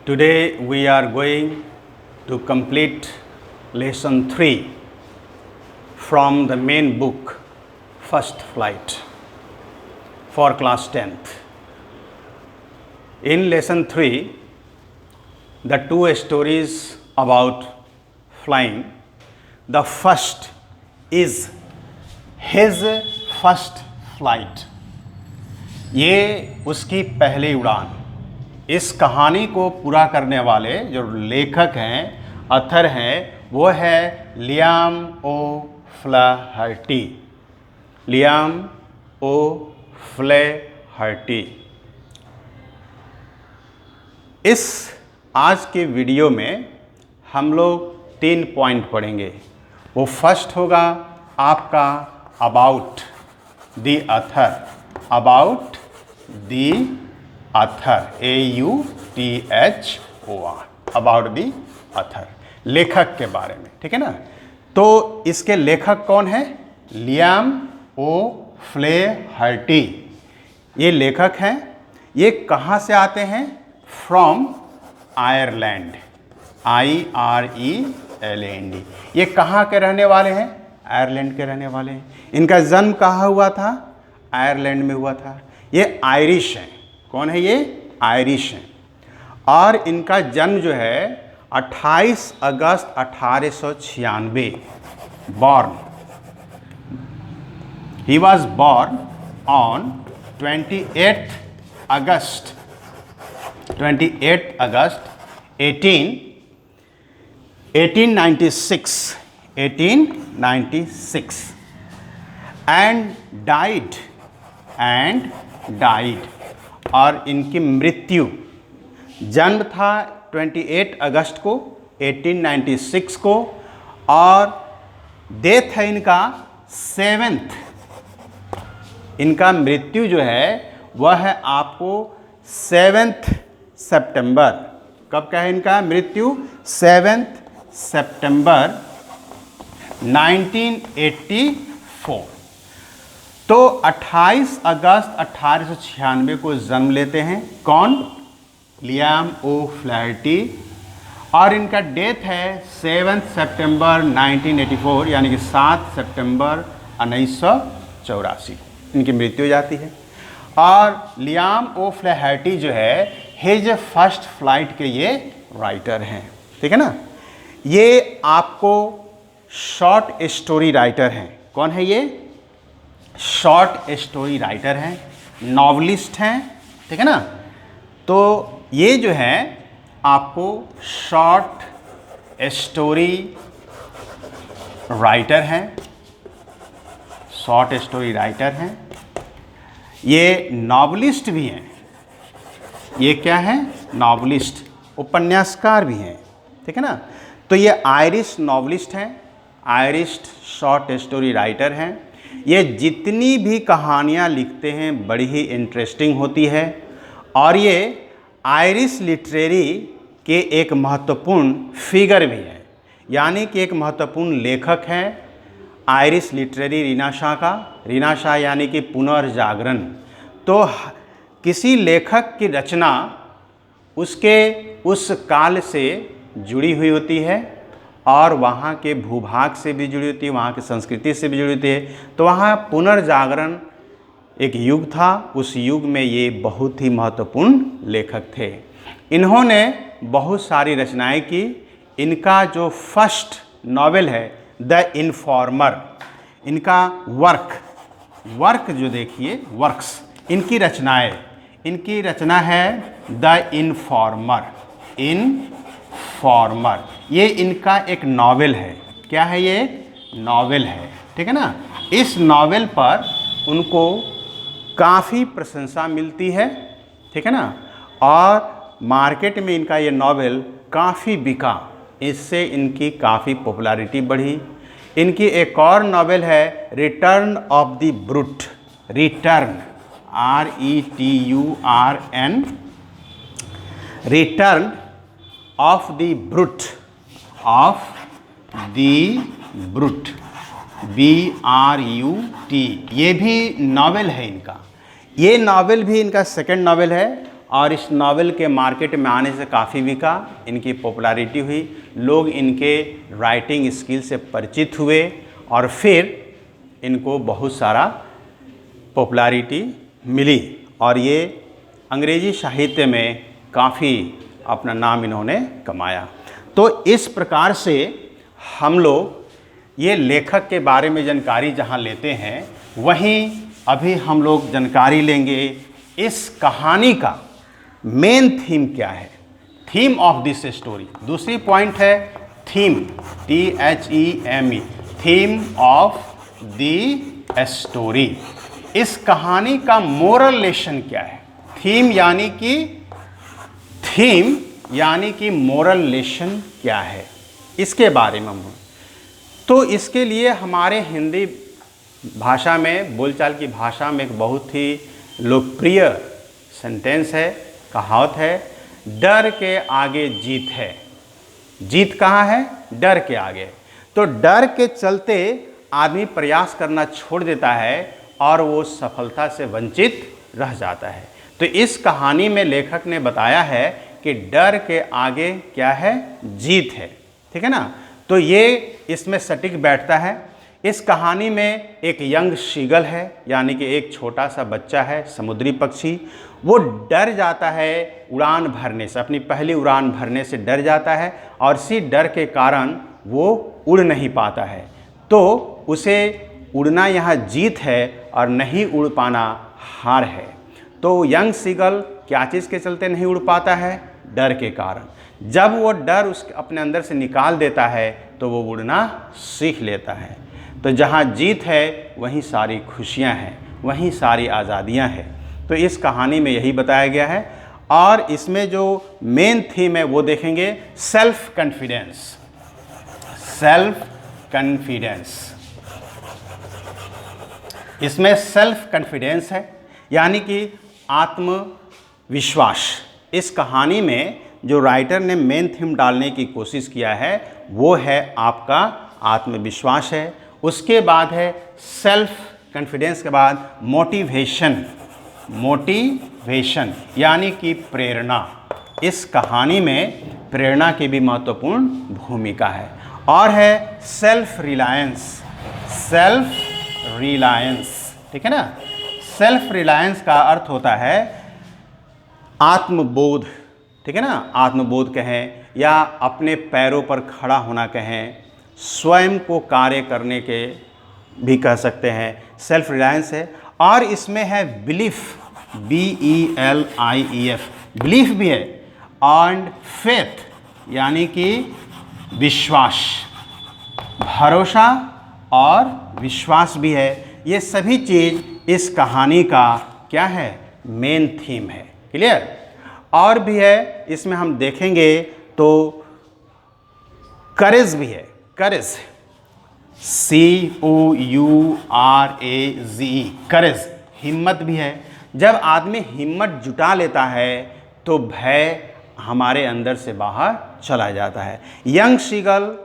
Today we are going to complete lesson 3 from the main book First Flight for class 10th. In lesson 3, the two stories about flying. The first is his first flight. ये उसकी पहली उड़ान। इस कहानी को पूरा करने वाले जो लेखक हैं, ऑथर हैं, वो है लियाम ओ फ्लैहर्टी। लियाम ओ फ्लैहर्टी। इस आज के वीडियो में हम लोग 3 पॉइंट पढ़ेंगे। वो फर्स्ट होगा आपका about the author, about the author, AUTHOR, about the author, लेखक के बारे में, ठीक है ना। तो इसके लेखक कौन है? लियाम ओ फ्लैहर्टी। ये लेखक हैं। ये कहाँ से आते हैं? From Ireland, IRELAND। ये कहाँ के रहने वाले हैं? आयरलैंड के रहने वाले हैं। इनका जन्म कहाँ हुआ था? आयरलैंड में हुआ था। ये आयरिश हैं। कौन है ये? आयरिश हैं। और इनका जन्म जो है 28 अगस्त 1896 born. He was born on 28 August 1896 and died और इनकी मृत्यु, जन्म था 28 अगस्त को 1896 को और डेथ है इनका 7th। इनका मृत्यु जो है वह है आपको 7 सितंबर। कब का है इनका मृत्यु? 7 सितंबर 1984। तो 28 अगस्त 1896 को जन्म लेते हैं। कौन? लियाम ओ फ्लैहर्टी। और इनका डेथ है 7 सितंबर 1984, यानी कि 7 सितंबर 1984 इनकी मृत्यु हो जाती है। और लियाम ओ फ्लैहर्टी जो है हिज फर्स्ट फ्लाइट के ये राइटर हैं, ठीक है ना। ये आपको शॉर्ट स्टोरी राइटर हैं। कौन है ये? शॉर्ट स्टोरी राइटर हैं, नॉवलिस्ट हैं, ठीक है ना। तो ये जो है आपको शॉर्ट स्टोरी राइटर हैं, शॉर्ट स्टोरी राइटर हैं। ये नॉवलिस्ट भी हैं। ये क्या है? नॉवलिस्ट, उपन्यासकार भी हैं, ठीक है ना। तो ये आयरिश नॉवलिस्ट हैं, आयरिश शॉर्ट स्टोरी राइटर हैं। ये जितनी भी कहानियाँ लिखते हैं बड़ी ही इंटरेस्टिंग होती है। और ये आयरिश लिटरेरी के एक महत्वपूर्ण फिगर भी हैं, यानी कि एक महत्वपूर्ण लेखक हैं आयरिश लिटरेरी रिनाशा का। रिनाशा यानी कि पुनर्जागरण। तो किसी लेखक की रचना उसके उस काल से जुड़ी हुई होती है और वहाँ के भूभाग से भी जुड़ी होती है, वहाँ की संस्कृति से भी जुड़ी होती है। तो वहाँ पुनर्जागरण एक युग था, उस युग में ये बहुत ही महत्वपूर्ण लेखक थे। इन्होंने बहुत सारी रचनाएं की। इनका जो फर्स्ट नॉवेल है द इन्फॉर्मर, इनका वर्क जो देखिए, वर्क्स, इनकी रचनाएं, इनकी रचना है द इन्फॉर्मर। ये इनका एक नॉवेल है। क्या है ये? नॉवेल है, ठीक है ना। इस नॉवेल पर उनको काफ़ी प्रशंसा मिलती है, ठीक है ना। और मार्केट में इनका ये नॉवेल काफ़ी बिका, इससे इनकी काफ़ी पॉपुलैरिटी बढ़ी। इनकी एक और नॉवेल है return of the brute. Return, RETURN, return of the brute, BRUT। ये भी नॉवेल है इनका। ये नॉवेल भी इनका सेकंड नॉवेल है और इस नावल के मार्केट में आने से काफ़ी बिका, इनकी पॉपुलैरिटी हुई, लोग इनके राइटिंग स्किल से परिचित हुए और फिर इनको बहुत सारा पॉपुलैरिटी मिली और ये अंग्रेजी साहित्य में काफ़ी अपना नाम इन्होंने कमाया। तो इस प्रकार से हम लोग ये लेखक के बारे में जानकारी जहाँ लेते हैं, वहीं अभी हम लोग जानकारी लेंगे इस कहानी का मेन थीम क्या है, थीम ऑफ दिस स्टोरी। दूसरी पॉइंट है theme, THEME, theme of the story. इस कहानी का मोरल लेसन क्या है। थीम यानी कि मोरल लेसन क्या है, इसके बारे में हम, तो इसके लिए हमारे हिंदी भाषा में, बोलचाल की भाषा में एक बहुत ही लोकप्रिय सेंटेंस है, कहावत है, डर के आगे जीत है। जीत कहाँ है? डर के आगे। तो डर के चलते आदमी प्रयास करना छोड़ देता है और वो सफलता से वंचित रह जाता है। तो इस कहानी में लेखक ने बताया है कि डर के आगे क्या है? जीत है। ठीक है ना। तो ये इसमें सटीक बैठता है। इस कहानी में एक यंग शीगल है, यानी कि एक छोटा सा बच्चा है, समुद्री पक्षी। वो डर जाता है उड़ान भरने से, अपनी पहली उड़ान भरने से डर जाता है और इसी डर के कारण वो उड़ नहीं पाता है। तो उसे उड़ना यहाँ जीत है और नहीं उड़ पाना हार है। तो यंग शीगल क्या चीज़ के चलते नहीं उड़ पाता है? डर के कारण। जब वो डर उसके अपने अंदर से निकाल देता है तो वो उड़ना सीख लेता है। तो जहाँ जीत है वहीं सारी खुशियाँ हैं, वहीं सारी आज़ादियाँ हैं। तो इस कहानी में यही बताया गया है और इसमें जो मेन थीम है वो देखेंगे सेल्फ कॉन्फिडेंस। सेल्फ कॉन्फिडेंस, इसमें सेल्फ कॉन्फिडेंस है, यानी कि आत्मविश्वास। इस कहानी में जो राइटर ने मेन थीम डालने की कोशिश किया है वो है आपका आत्मविश्वास है। उसके बाद है सेल्फ कॉन्फिडेंस के बाद मोटिवेशन। मोटिवेशन यानी कि प्रेरणा। इस कहानी में प्रेरणा की भी महत्वपूर्ण भूमिका है। और है सेल्फ रिलायंस। सेल्फ रिलायंस, ठीक है ना। सेल्फ रिलायंस का अर्थ होता है आत्मबोध, ठीक है ना। आत्मबोध कहें या अपने पैरों पर खड़ा होना कहें, स्वयं को कार्य करने के भी कह सकते हैं, सेल्फ रिलायंस है। और इसमें है बिलीफ, BELIEF, बिलीफ भी है। एंड फेथ यानी कि विश्वास, भरोसा और विश्वास भी है। ये सभी चीज़ इस कहानी का क्या है? मेन थीम है। क्लियर। और भी है, इसमें हम देखेंगे तो करेज भी है। करेज, COURAGE, करेज, हिम्मत भी है। जब आदमी हिम्मत जुटा लेता है तो भय हमारे अंदर से बाहर चला जाता है। यंग शीगल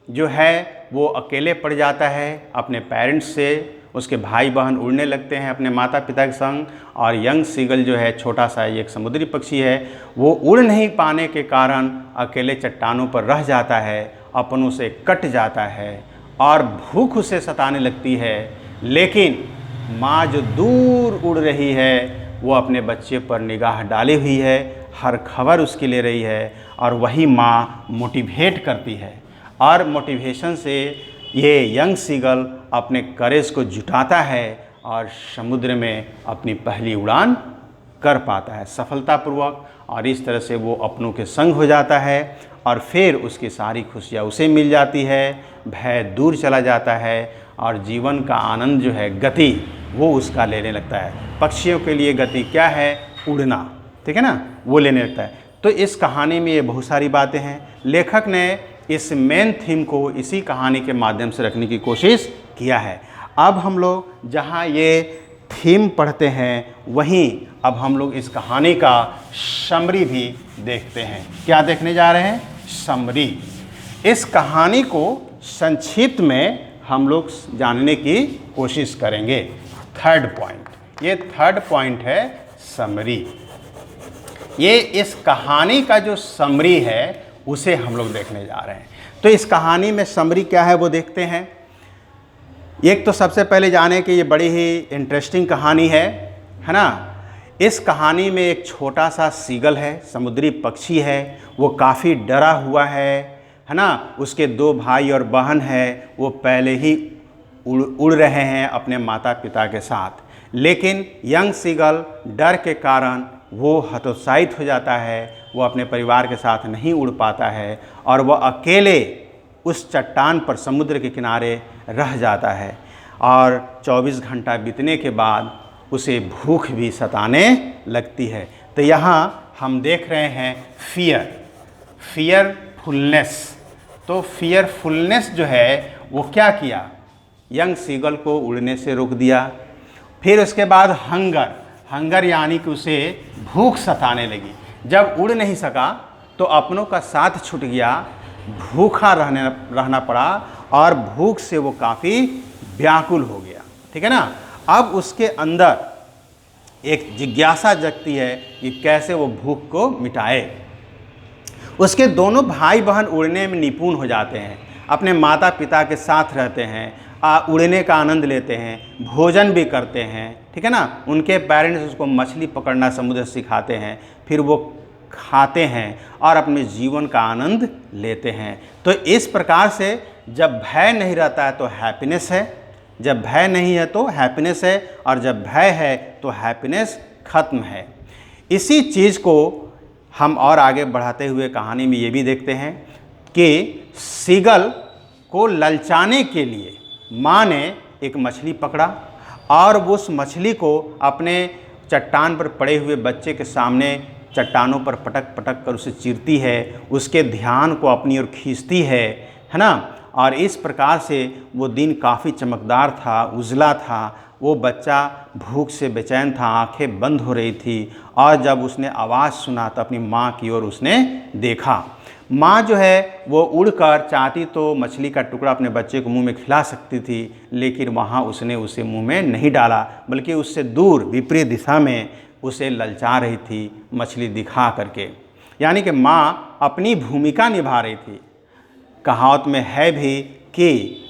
जो है वो अकेले पड़ जाता है अपने पेरेंट्स से, उसके भाई बहन उड़ने लगते हैं अपने माता पिता के संग, और यंग शीगल जो है छोटा सा एक समुद्री पक्षी है, वो उड़ नहीं पाने के कारण अकेले चट्टानों पर रह जाता है, अपनों से कट जाता है और भूख उसे सताने लगती है। लेकिन माँ जो दूर उड़ रही है वो अपने बच्चे पर निगाह डाली हुई है, हर खबर उसकी ले रही है और वही माँ मोटिवेट करती है। और मोटिवेशन से ये यंग शीगल अपने करेज को जुटाता है और समुद्र में अपनी पहली उड़ान कर पाता है सफलतापूर्वक। और इस तरह से वो अपनों के संग हो जाता है और फिर उसकी सारी खुशियाँ उसे मिल जाती है, भय दूर चला जाता है और जीवन का आनंद जो है, गति, वो उसका लेने लगता है। पक्षियों के लिए गति क्या है? उड़ना, ठीक है ना, वो लेने लगता है। तो इस कहानी में ये बहुत सारी बातें हैं। लेखक ने इस मेन थीम को इसी कहानी के माध्यम से रखने की कोशिश किया है। अब हम लोग जहाँ ये थीम पढ़ते हैं वहीं अब हम लोग इस कहानी का समरी भी देखते हैं। क्या देखने जा रहे हैं? समरी। इस कहानी को संक्षिप्त में हम लोग जानने की कोशिश करेंगे। थर्ड पॉइंट, ये थर्ड पॉइंट है समरी। ये इस कहानी का जो समरी है उसे हम लोग देखने जा रहे हैं। तो इस कहानी में समरी क्या है वो देखते हैं। एक तो सबसे पहले जाने कि ये बड़ी ही इंटरेस्टिंग कहानी है ना। इस कहानी में एक छोटा सा सीगल है, समुद्री पक्षी है, वो काफ़ी डरा हुआ है ना। उसके 2 भाई और बहन है, वो पहले ही उड़ रहे हैं अपने माता पिता के साथ, लेकिन यंग सीगल डर के कारण वो हतोत्साहित हो जाता है, वो अपने परिवार के साथ नहीं उड़ पाता है और वह अकेले उस चट्टान पर समुद्र के किनारे रह जाता है। और 24 घंटा बीतने के बाद उसे भूख भी सताने लगती है। तो यहाँ हम देख रहे हैं फियरफुलनेस। तो फियरफुलनेस जो है वो क्या किया, यंग सीगल को उड़ने से रोक दिया। फिर उसके बाद हंगर यानी कि उसे भूख सताने लगी। जब उड़ नहीं सका तो अपनों का साथ छूट गया, भूखा रहना पड़ा और भूख से वो काफ़ी व्याकुल हो गया। ठीक है ना। अब उसके अंदर एक जिज्ञासा जगती है कि कैसे वो भूख को मिटाए। उसके दोनों भाई बहन उड़ने में निपुण हो जाते हैं, अपने माता पिता के साथ रहते हैं, उड़ने का आनंद लेते हैं, भोजन भी करते हैं। ठीक है ना। उनके पेरेंट्स उसको मछली पकड़ना समुद्र सिखाते हैं, फिर वो खाते हैं और अपने जीवन का आनंद लेते हैं। तो इस प्रकार से जब भय नहीं रहता है तो हैप्पीनेस है, जब भय नहीं है तो हैप्पीनेस है, और जब भय है तो हैप्पीनेस खत्म है। इसी चीज़ को हम और आगे बढ़ाते हुए कहानी में ये भी देखते हैं कि सीगल को ललचाने के लिए माँ ने एक मछली पकड़ा और उस मछली को अपने चट्टान पर पड़े हुए बच्चे के सामने चट्टानों पर पटक पटक कर उसे चीरती है, उसके ध्यान को अपनी ओर खींचती है ना। और इस प्रकार से वो दिन काफ़ी चमकदार था, उजला था। वो बच्चा भूख से बेचैन था, आंखें बंद हो रही थी, और जब उसने आवाज़ सुना तो अपनी माँ की ओर उसने देखा। माँ जो है वो उड़कर चाहती तो मछली का टुकड़ा अपने बच्चे को मुंह में खिला सकती थी, लेकिन वहाँ उसने उसे मुंह में नहीं डाला, बल्कि उससे दूर विपरीत दिशा में उसे ललचा रही थी मछली दिखा करके। यानी कि माँ अपनी भूमिका निभा रही थी। कहावत में है भी कि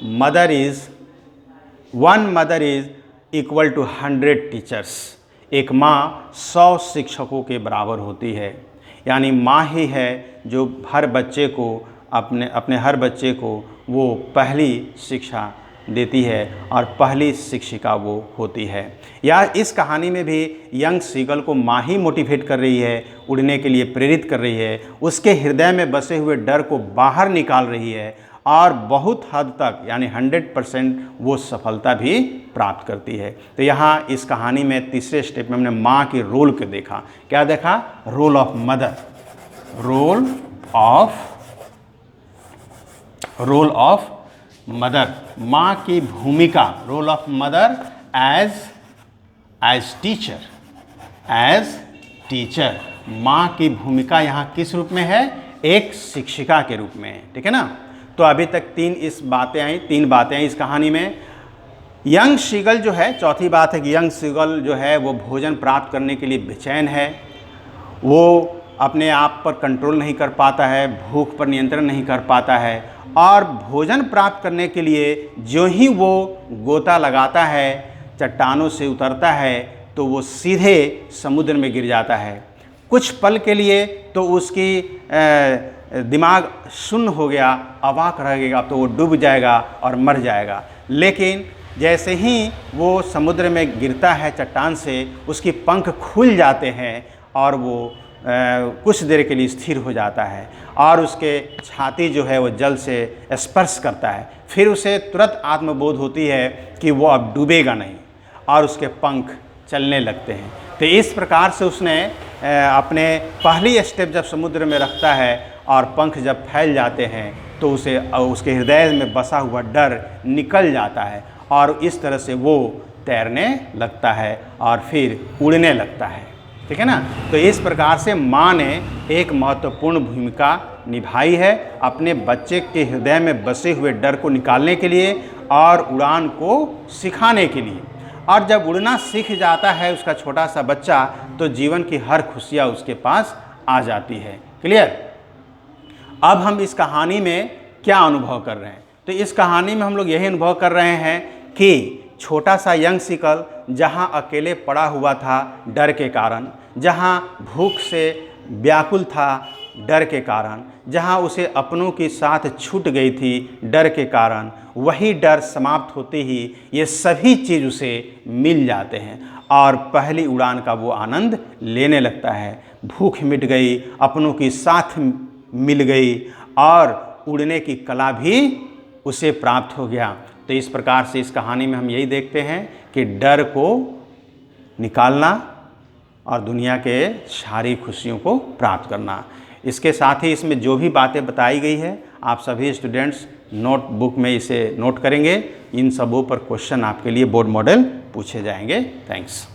one mother is equal to 100 teachers. एक माँ 100 शिक्षकों के बराबर होती है। यानी माँ ही है जो हर बच्चे को अपने हर बच्चे को वो पहली शिक्षा देती है और पहली शिक्षिका वो होती है। या इस कहानी में भी यंग सीगल को माँ ही मोटिवेट कर रही है, उड़ने के लिए प्रेरित कर रही है, उसके हृदय में बसे हुए डर को बाहर निकाल रही है, और बहुत हद तक यानी 100% वो सफलता भी प्राप्त करती है। तो यहाँ इस कहानी में तीसरे स्टेप में हमने माँ के रोल को देखा। क्या देखा? Role of mother, role of mother, माँ की भूमिका, role of mother as teacher. माँ की भूमिका यहाँ किस रूप में है? एक शिक्षिका के रूप में है। ठीक है ना। तो अभी तक तीन बातें आई इस कहानी में। यंग सीगल जो है, चौथी बात है कि यंग सीगल जो है वो भोजन प्राप्त करने के लिए बेचैन है, वो अपने आप पर कंट्रोल नहीं कर पाता है, भूख पर नियंत्रण नहीं कर पाता है, और भोजन प्राप्त करने के लिए जो ही वो गोता लगाता है, चट्टानों से उतरता है, तो वो सीधे समुद्र में गिर जाता है। कुछ पल के लिए तो उसकी दिमाग शून्य हो गया, अवाक रह गया, अब तो वो डूब जाएगा और मर जाएगा। लेकिन जैसे ही वो समुद्र में गिरता है चट्टान से, उसकी पंख खुल जाते हैं और वो कुछ देर के लिए स्थिर हो जाता है, और उसके छाती जो है वो जल से स्पर्श करता है। फिर उसे तुरंत आत्मबोध होती है कि वो अब डूबेगा नहीं, और उसके पंख चलने लगते हैं। तो इस प्रकार से उसने अपने पहली स्टेप जब समुद्र में रखता है और पंख जब फैल जाते हैं, तो उसके हृदय में बसा हुआ डर निकल जाता है, और इस तरह से वो तैरने लगता है और फिर उड़ने लगता है। ठीक है ना। तो इस प्रकार से माँ ने एक महत्वपूर्ण भूमिका निभाई है अपने बच्चे के हृदय में बसे हुए डर को निकालने के लिए और उड़ान को सिखाने के लिए। और जब उड़ना सीख जाता है उसका छोटा सा बच्चा, तो जीवन की हर खुशियाँ उसके पास आ जाती है। क्लियर। अब हम इस कहानी में क्या अनुभव कर रहे हैं? तो इस कहानी में हम लोग यही अनुभव कर रहे हैं कि छोटा सा यंग सिकल जहाँ अकेले पड़ा हुआ था डर के कारण, जहाँ भूख से व्याकुल था डर के कारण, जहाँ उसे अपनों की साथ छूट गई थी डर के कारण, वही डर समाप्त होते ही ये सभी चीज़ उसे मिल जाते हैं और पहली उड़ान का वो आनंद लेने लगता है। भूख मिट गई, अपनों की साथ मिल गई और उड़ने की कला भी उसे प्राप्त हो गया। तो इस प्रकार से इस कहानी में हम यही देखते हैं कि डर को निकालना और दुनिया के सारी खुशियों को प्राप्त करना। इसके साथ ही इसमें जो भी बातें बताई गई है आप सभी स्टूडेंट्स नोटबुक में इसे नोट करेंगे। इन सबों पर क्वेश्चन आपके लिए बोर्ड मॉडल पूछे जाएंगे। थैंक्स।